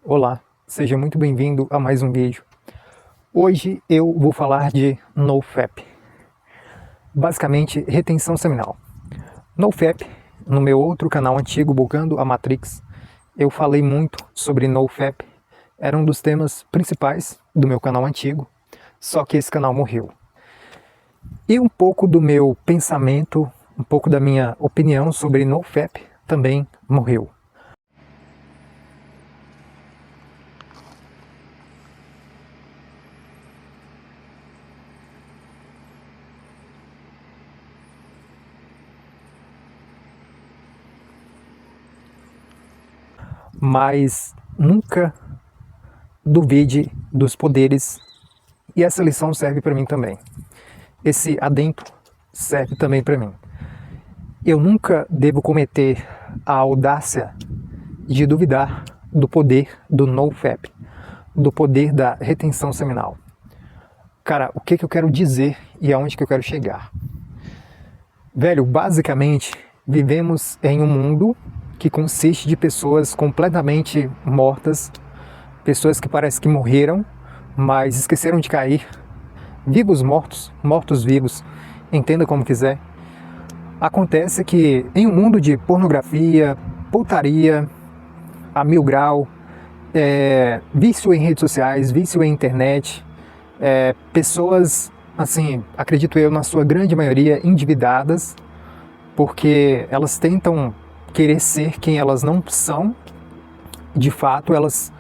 Olá, seja muito bem-vindo a mais um vídeo. Hoje eu vou falar de NoFap, basicamente retenção seminal. NoFap, no meu outro canal antigo, Bugando a Matrix, eu falei muito sobre NoFap, era um dos temas principais do meu canal antigo, só que esse canal morreu. E um pouco do meu pensamento, um pouco da minha opinião sobre NoFap também morreu. Mas nunca duvide dos poderes, e essa lição serve para mim também. Esse adentro serve também para mim. Eu nunca devo cometer a audácia de duvidar do poder do NoFap, do poder da retenção seminal. Cara, o que eu quero dizer e aonde que eu quero chegar? Velho, basicamente, vivemos em um mundo que consiste de pessoas completamente mortas, pessoas que parece que morreram, mas esqueceram de cair, vivos mortos, mortos vivos, entenda como quiser. Acontece que em um mundo de pornografia, putaria, a mil grau, vício em redes sociais, vício em internet, pessoas, assim, acredito eu, na sua grande maioria, endividadas, porque elas tentam querer ser quem elas não são, de fato elas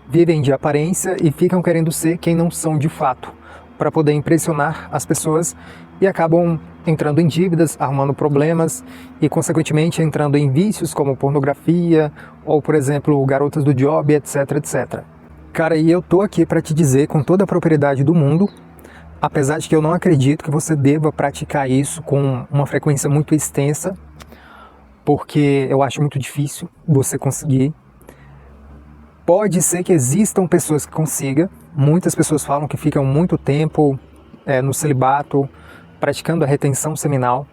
vivem de aparência e ficam querendo ser quem não são de fato, para poder impressionar as pessoas e acabam entrando em dívidas, arrumando problemas e, consequentemente, entrando em vícios como pornografia ou, por exemplo, garotas do job, etc, etc. Cara, e eu tô aqui para te dizer com toda a propriedade do mundo, apesar de que eu não acredito que você deva praticar isso com uma frequência muito extensa, porque eu acho muito difícil você conseguir. Pode ser que existam pessoas que consigam, muitas pessoas falam que ficam muito tempo no celibato, praticando a retenção seminal,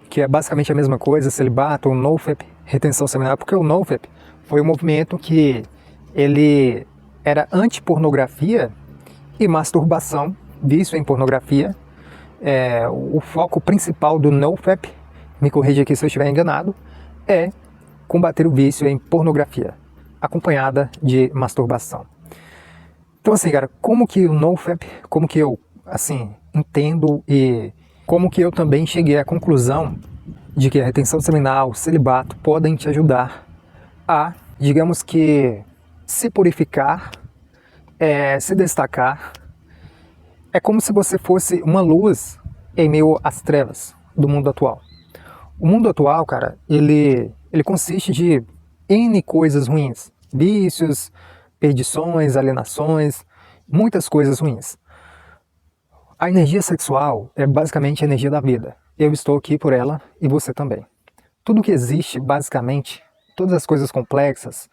que é basicamente a mesma coisa, celibato, o NoFap, retenção seminal, porque o NoFap foi um movimento que ele era anti-pornografia e masturbação, vício em pornografia. O foco principal do NoFap, me corrija aqui se eu estiver enganado, é combater o vício em pornografia, acompanhada de masturbação. Então assim, cara, como que o NoFap, como que eu, assim, entendo e como que eu também cheguei à conclusão de que a retenção seminal, o celibato, podem te ajudar a, digamos que, se purificar, se destacar. É como se você fosse uma luz em meio às trevas do mundo atual. O mundo atual, cara, ele consiste de N coisas ruins. Vícios, perdições, alienações, muitas coisas ruins. A energia sexual é basicamente a energia da vida. Eu estou aqui por ela e você também. Tudo que existe, basicamente, todas as coisas complexas,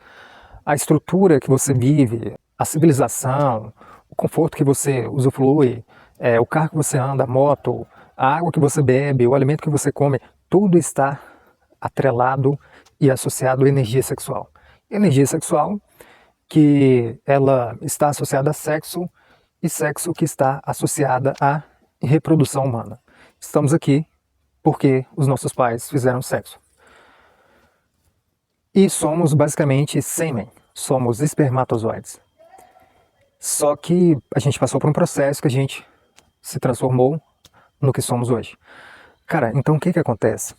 a estrutura que você vive, a civilização, o conforto que você usufrui, o carro que você anda, a moto, a água que você bebe, o alimento que você come, tudo está atrelado e associado à energia sexual. Energia sexual que ela está associada a sexo e sexo que está associada à reprodução humana. Estamos aqui porque os nossos pais fizeram sexo. E somos basicamente sêmen, somos espermatozoides. Só que a gente passou por um processo que a gente se transformou no que somos hoje. Cara, então o que acontece?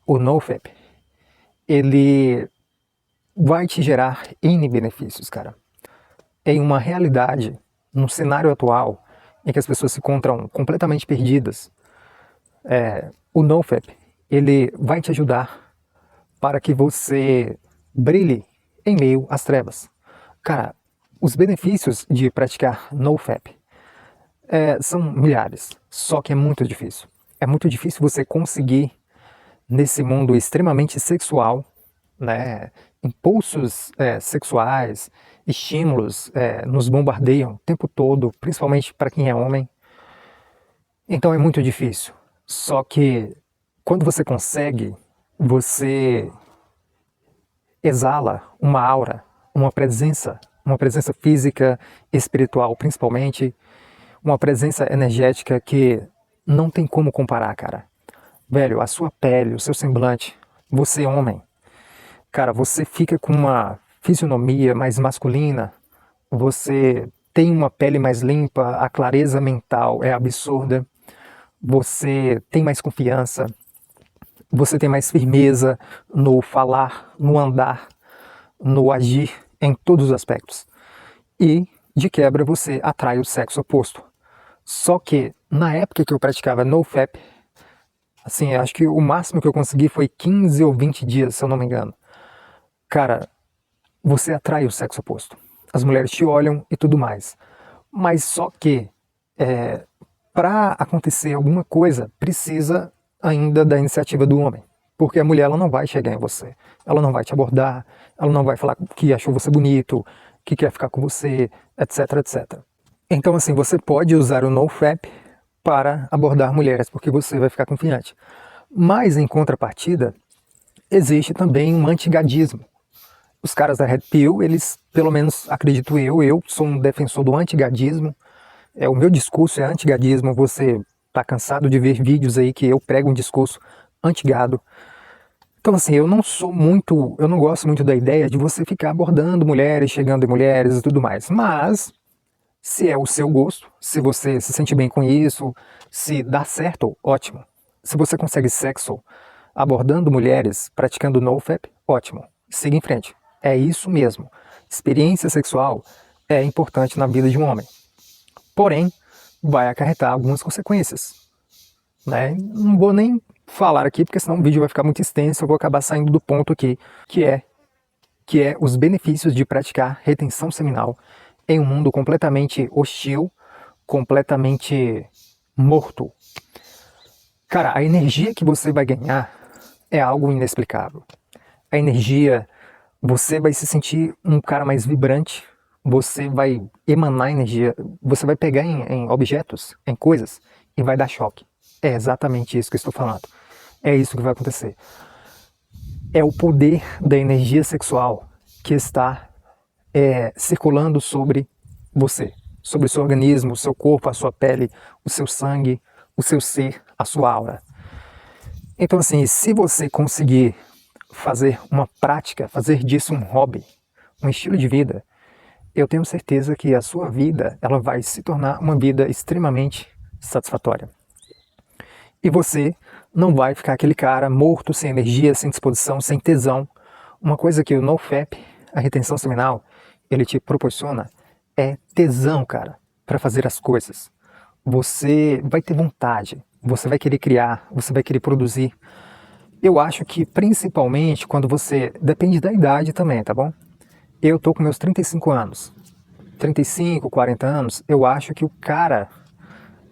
O NoFap, ele vai te gerar N benefícios, cara. Em uma realidade, num cenário atual, em que as pessoas se encontram completamente perdidas, o NoFap, ele vai te ajudar para que você brilhe em meio às trevas. Cara, os benefícios de praticar NoFap são milhares, só que é muito difícil. É muito difícil você conseguir, nesse mundo extremamente sexual, né, impulsos sexuais, estímulos nos bombardeiam o tempo todo, principalmente para quem é homem. Então é muito difícil. Só que quando você consegue, você exala uma aura, uma presença física, espiritual principalmente, uma presença energética que não tem como comparar, cara. Velho, a sua pele, o seu semblante, você é homem, cara, você fica com uma fisionomia mais masculina, você tem uma pele mais limpa, a clareza mental é absurda, você tem mais confiança, você tem mais firmeza no falar, no andar, no agir, em todos os aspectos. E, de quebra, você atrai o sexo oposto. Só que, na época que eu praticava NoFap, assim, acho que o máximo que eu consegui foi 15 ou 20 dias, se eu não me engano. Cara, você atrai o sexo oposto. As mulheres te olham e tudo mais. Mas só que, para acontecer alguma coisa, precisa ainda da iniciativa do homem. Porque a mulher ela não vai chegar em você. Ela não vai te abordar, ela não vai falar que achou você bonito, que quer ficar com você, etc, etc. Então, assim, você pode usar o NoFap para abordar mulheres, porque você vai ficar confiante. Mas, em contrapartida, existe também um antigadismo. Os caras da Red Pill, eles, pelo menos acredito eu sou um defensor do antigadismo. O meu discurso é antigadismo. Você tá cansado de ver vídeos aí que eu prego um discurso antigado. Então, assim, eu não gosto muito da ideia de você ficar abordando mulheres, chegando em mulheres e tudo mais. Mas, se é o seu gosto, se você se sente bem com isso, se dá certo, ótimo. Se você consegue sexo abordando mulheres, praticando NoFap, ótimo. Siga em frente. É isso mesmo. Experiência sexual é importante na vida de um homem. Porém, vai acarretar algumas consequências, né? Não vou nem falar aqui, porque senão o vídeo vai ficar muito extenso, eu vou acabar saindo do ponto aqui, que é os benefícios de praticar retenção seminal em um mundo completamente hostil, completamente morto. Cara, a energia que você vai ganhar é algo inexplicável. A energia, você vai se sentir um cara mais vibrante, você vai emanar energia, você vai pegar em objetos, em coisas, e vai dar choque. É exatamente isso que eu estou falando. É isso que vai acontecer. É o poder da energia sexual que está circulando sobre você, sobre o seu organismo, o seu corpo, a sua pele, o seu sangue, o seu ser, a sua aura. Então, assim, se você conseguir fazer uma prática, fazer disso um hobby, um estilo de vida, eu tenho certeza que a sua vida ela vai se tornar uma vida extremamente satisfatória. E você não vai ficar aquele cara morto, sem energia, sem disposição, sem tesão. Uma coisa que o NoFap, a retenção seminal, ele te proporciona é tesão, cara, para fazer as coisas. Você vai ter vontade, você vai querer criar, você vai querer produzir. Eu acho que principalmente quando você... Depende da idade também, tá bom? Eu tô com meus 35 anos. 35, 40 anos, eu acho que o cara,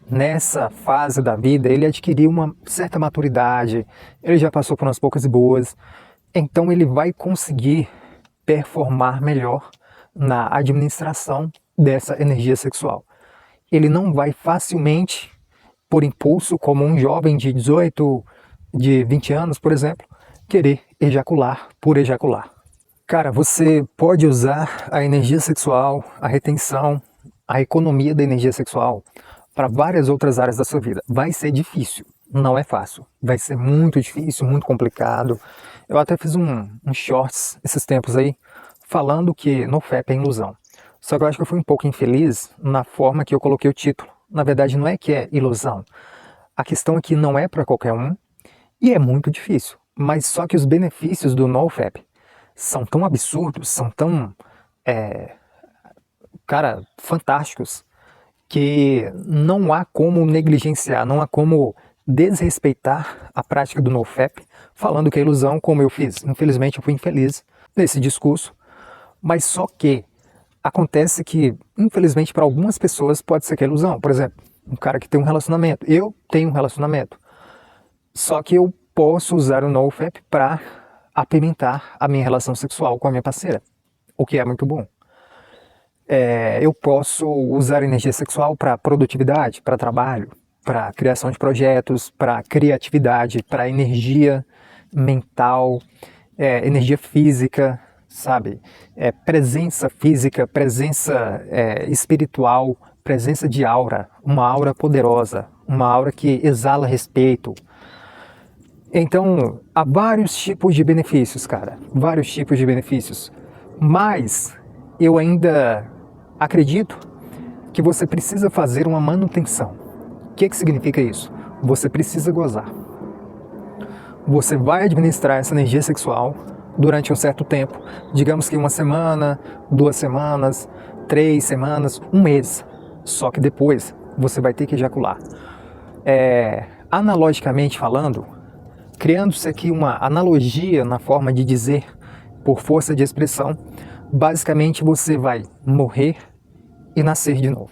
nessa fase da vida, ele adquiriu uma certa maturidade, ele já passou por umas poucas e boas, então ele vai conseguir performar melhor na administração dessa energia sexual. Ele não vai facilmente, por impulso, como um jovem de 18, de 20 anos, por exemplo, querer ejacular por ejacular. Cara, você pode usar a energia sexual, a retenção, a economia da energia sexual para várias outras áreas da sua vida. Vai ser difícil, não é fácil. Vai ser muito difícil, muito complicado. Eu até fiz um shorts esses tempos aí, falando que NoFap é ilusão. Só que eu acho que eu fui um pouco infeliz na forma que eu coloquei o título. Na verdade, não é que é ilusão. A questão é que não é para qualquer um e é muito difícil. Mas só que os benefícios do NoFap são tão absurdos, são tão, fantásticos, que não há como negligenciar, não há como desrespeitar a prática do NoFap, falando que é ilusão, como eu fiz. Infelizmente, eu fui infeliz nesse discurso, mas só que acontece que, infelizmente, para algumas pessoas pode ser que é ilusão. Por exemplo, um cara que tem um relacionamento. Eu tenho um relacionamento. Só que eu posso usar o NoFap para apimentar a minha relação sexual com a minha parceira, o que é muito bom. Eu posso usar energia sexual para produtividade, para trabalho, para criação de projetos, para criatividade, para energia mental, energia física, sabe? Presença física, presença espiritual, presença de aura, uma aura poderosa, uma aura que exala respeito. Então, há vários tipos de benefícios, cara, vários tipos de benefícios, mas eu ainda acredito que você precisa fazer uma manutenção. O que significa isso? Você precisa gozar. Você vai administrar essa energia sexual durante um certo tempo, digamos que 1 semana, 2 semanas, 3 semanas, 1 mês. Só que depois você vai ter que ejacular. Analogicamente falando, criando-se aqui uma analogia na forma de dizer, por força de expressão, basicamente você vai morrer e nascer de novo.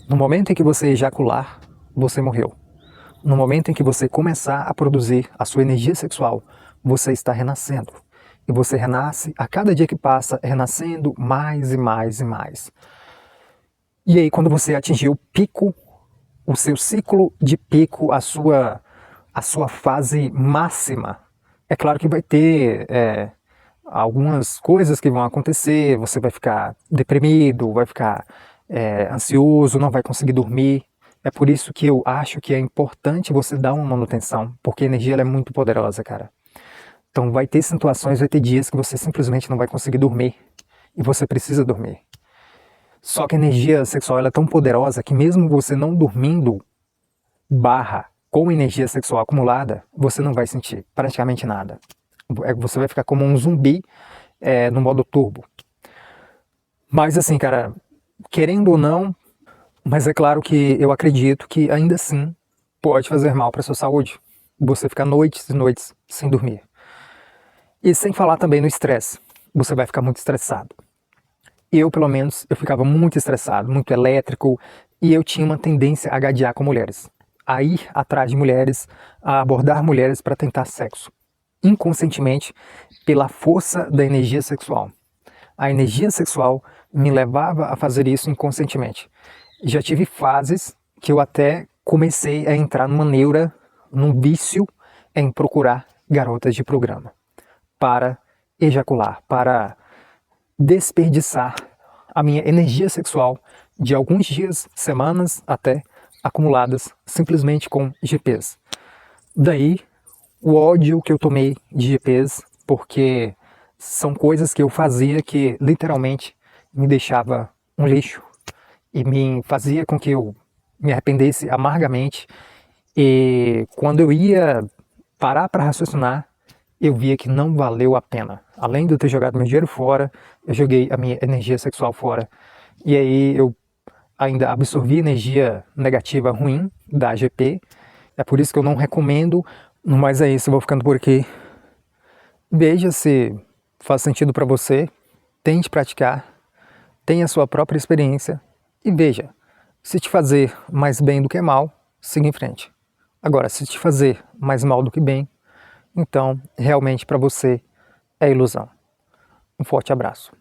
No momento em que você ejacular, você morreu. No momento em que você começar a produzir a sua energia sexual, você está renascendo. E você renasce, a cada dia que passa, renascendo mais e mais e mais. E aí, quando você atingir o pico, o seu ciclo de pico, a sua fase máxima, é claro que vai ter algumas coisas que vão acontecer, você vai ficar deprimido, vai ficar ansioso, não vai conseguir dormir. É por isso que eu acho que é importante você dar uma manutenção, porque a energia ela é muito poderosa, cara. Então vai ter situações, vai ter dias que você simplesmente não vai conseguir dormir, e você precisa dormir. Só que a energia sexual ela é tão poderosa que mesmo você não dormindo, com energia sexual acumulada, você não vai sentir praticamente nada. Você vai ficar como um zumbi no modo turbo. Mas assim, cara, querendo ou não, mas é claro que eu acredito que ainda assim pode fazer mal para sua saúde. Você ficar noites e noites sem dormir. E sem falar também no estresse. Você vai ficar muito estressado. Eu, pelo menos, eu ficava muito estressado, muito elétrico, e eu tinha uma tendência a gadear com mulheres. A ir atrás de mulheres, a abordar mulheres para tentar sexo. Inconscientemente, pela força da energia sexual. A energia sexual me levava a fazer isso inconscientemente. Já tive fases que eu até comecei a entrar numa neura, num vício em procurar garotas de programa para ejacular, para desperdiçar a minha energia sexual de alguns dias, semanas até, acumuladas simplesmente com GPs. Daí o ódio que eu tomei de GPs, porque são coisas que eu fazia que literalmente me deixava um lixo e me fazia com que eu me arrependesse amargamente. E quando eu ia parar para raciocinar, eu via que não valeu a pena. Além de eu ter jogado meu dinheiro fora, eu joguei a minha energia sexual fora. E aí eu ainda absorvi energia negativa ruim da GP. É por isso que eu não recomendo. Mas é isso, eu vou ficando por aqui. Veja se faz sentido para você. Tente praticar. Tenha a sua própria experiência. E veja, se te fazer mais bem do que mal, siga em frente. Agora, se te fazer mais mal do que bem, então realmente para você é ilusão. Um forte abraço.